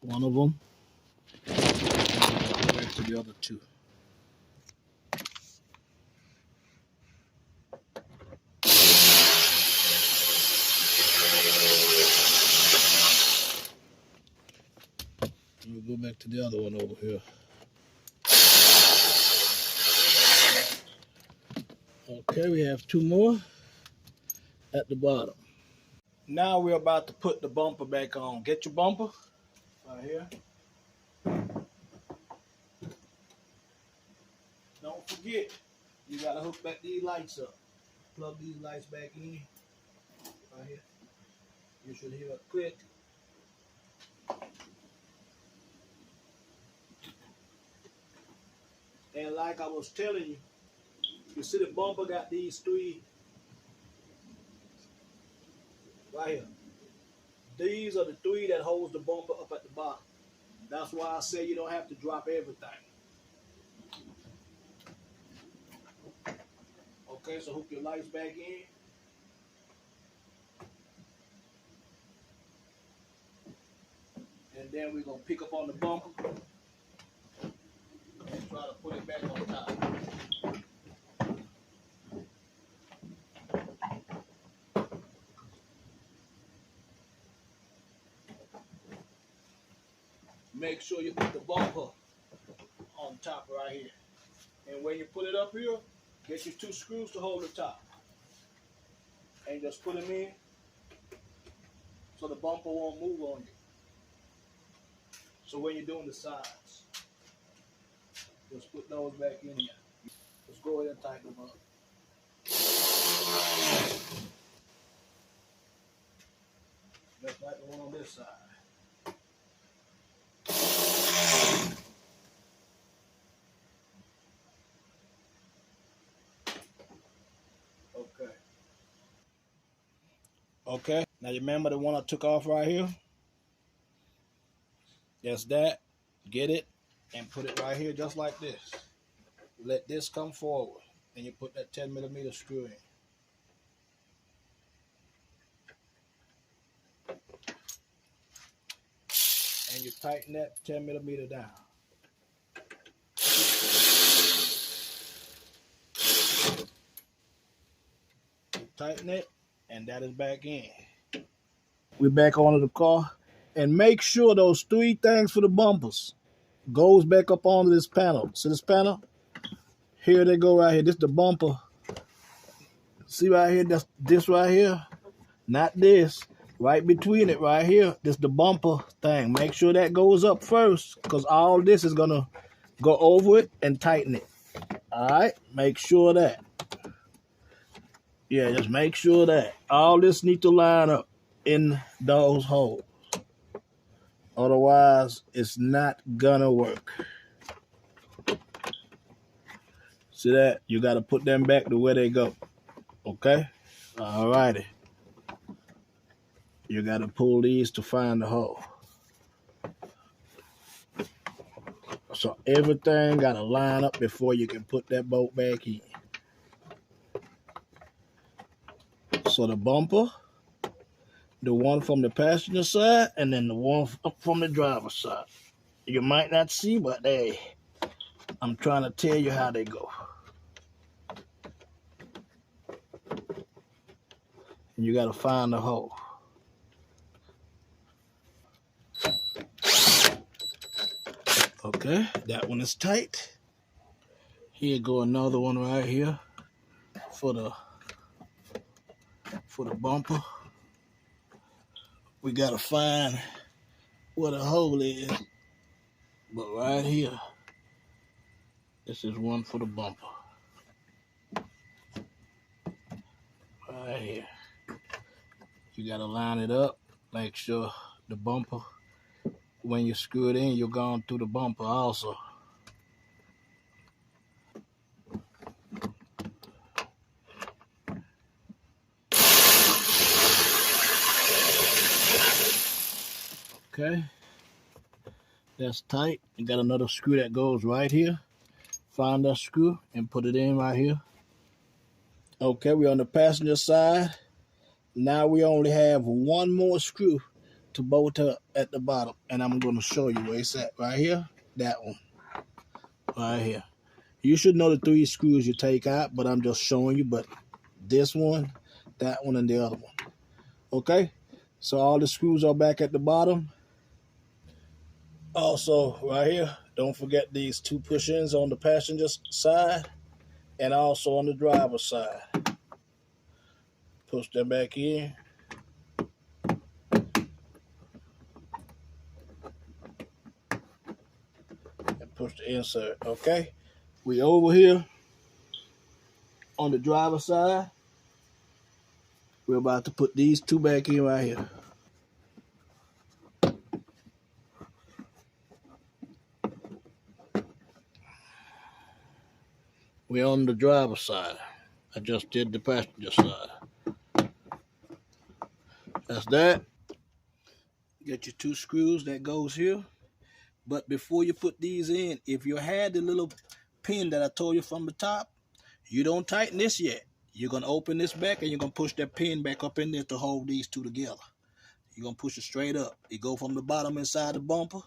One of them. Go back to the other two. We'll go back to the other one over here. Okay, we have two more at the bottom. Now we're about to put the bumper back on. Get your bumper right here. Don't forget, you gotta hook back these lights up. Plug these lights back in right here. You should hear a click. And like I was telling you, you see the bumper got these three right here. These are the three that holds the bumper up at the bottom. That's why I say you don't have to drop everything. Okay, so hook your lights back in. And then we're going to pick up on the bumper and try to put it back on top. Make sure you put the bumper on top right here. And when you put it up here, get your two screws to hold the top. And just put them in so the bumper won't move on you. So when you're doing the sides, just put those back in here. Let's go ahead and tighten them up. Just like the one on this side. Okay, now you remember the one I took off right here? That's that. Get it and put it right here just like this. Let this come forward and you put that 10mm screw in. And you tighten that 10mm down. You tighten it, and that is back in. We're back onto the car. And make sure those three things for the bumpers goes back up onto this panel. See this panel? Here they go right here. This is the bumper. See right here? That's this right here. Not this. Right between it right here. This is the bumper thing. Make sure that goes up first, because all this is going to go over it and tighten it. All right? Make sure that. Yeah, just make sure that. All this needs to line up in those holes. Otherwise, it's not gonna work. See that? You got to put them back to where they go. Okay? All righty. You got to pull these to find the hole. So everything got to line up before you can put that bolt back in. So the bumper the one from the passenger side and then the one from the driver's side. You might not see, but hey, I'm trying to tell you how they go. And you got to find the hole. Okay, that one is tight. Here go another one right here for the bumper. We got to find where the hole is. But right here, this is one for the bumper. Right here. You got to line it up. Make sure the bumper, when you screw it in, you're going through the bumper also. Okay. That's tight. You got another screw that goes right here. Find that screw and put it in right here. Okay, we're on the passenger side. Now we only have one more screw to bolt up at the bottom. And I'm going to show you where it's at. Right here. That one. Right here. You should know the 3 screws you take out, but I'm just showing you. But this one, that one, and the other one. Okay? So all the screws are back at the bottom. Also, right here, don't forget these 2 push-ins on the passenger side and also on the driver's side. Push them back in. And push the insert, okay? We over here on the driver's side. We're about to put these 2 back in right here. We're on the driver's side. I just did the passenger side. That's that. Get your 2 screws that goes here. But before you put these in, if you had the little pin that I told you from the top, you don't tighten this yet. You're going to open this back and you're going to push that pin back up in there to hold these 2 together. You're going to push it straight up. You go from the bottom inside the bumper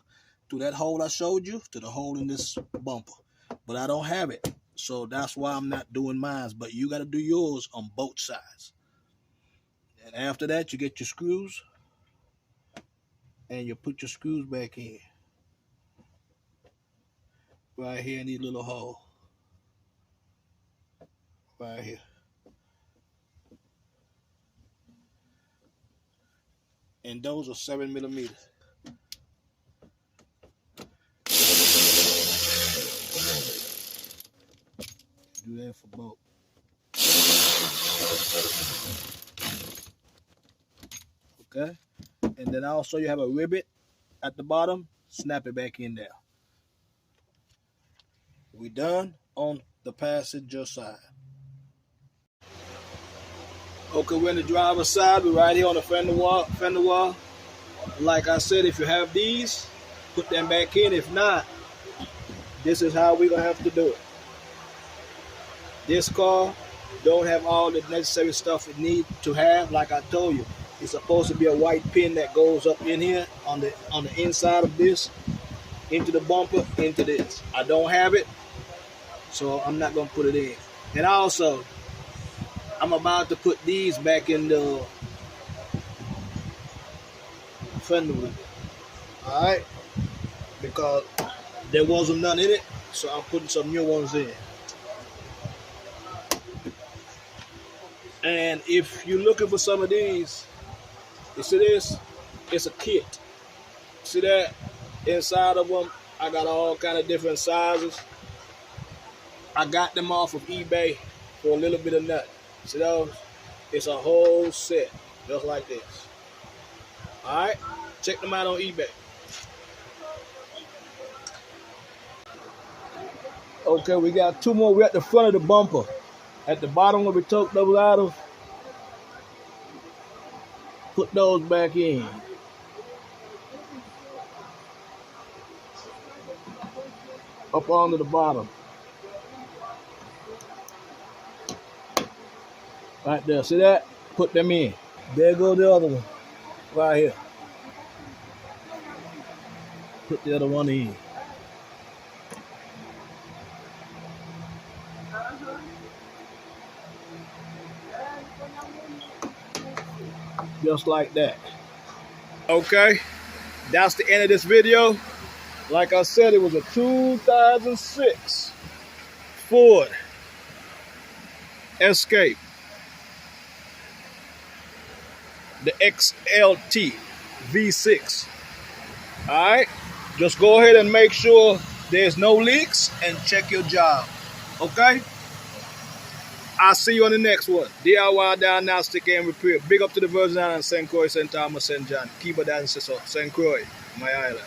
to that hole I showed you to the hole in this bumper. But I don't have it. So that's why I'm not doing mine. But you got to do yours on both sides. And after that, you get your screws. And you put your screws back in. Right here in these little hole. Right here. And those are 7mm. Do that for both. Okay. And then also you have a rivet at the bottom. Snap it back in there. We done on the passenger side. Okay, we're in the driver's side. We're right here on the fender wall. Like I said, if you have these, put them back in. If not, this is how we're going to have to do it. This car don't have all the necessary stuff it needs to have. Like I told you, it's supposed to be a white pin that goes up in here on the inside of this, into the bumper, into this. I don't have it, so I'm not going to put it in. And also, I'm about to put these back in the fender wheel. Alright? Because there wasn't none in it, so I'm putting some new ones in. And if you're looking for some of these, you see this? It's a kit. See that? Inside of them, I got all kind of different sizes. I got them off of eBay for a little bit of nothing. See those? It's a whole set, just like this. Alright? Check them out on eBay. Okay, we got 2 more. We're at the front of the bumper. At the bottom where we took those out of, put those back in. Up onto the bottom. Right there, see that? Put them in. There goes the other one. Right here. Put the other one in. Just like that. Okay, that's the end of this video. Like I said, it was a 2006 Ford Escape, the XLT V6. All right, just go ahead and make sure there's no leaks and check your job. Okay, I'll see you on the next one. DIY Diagnostic and Repair. Big up to the Virgin Islands, St. Croix, St. Thomas, St. John. Keep it down, St. Croix, my island.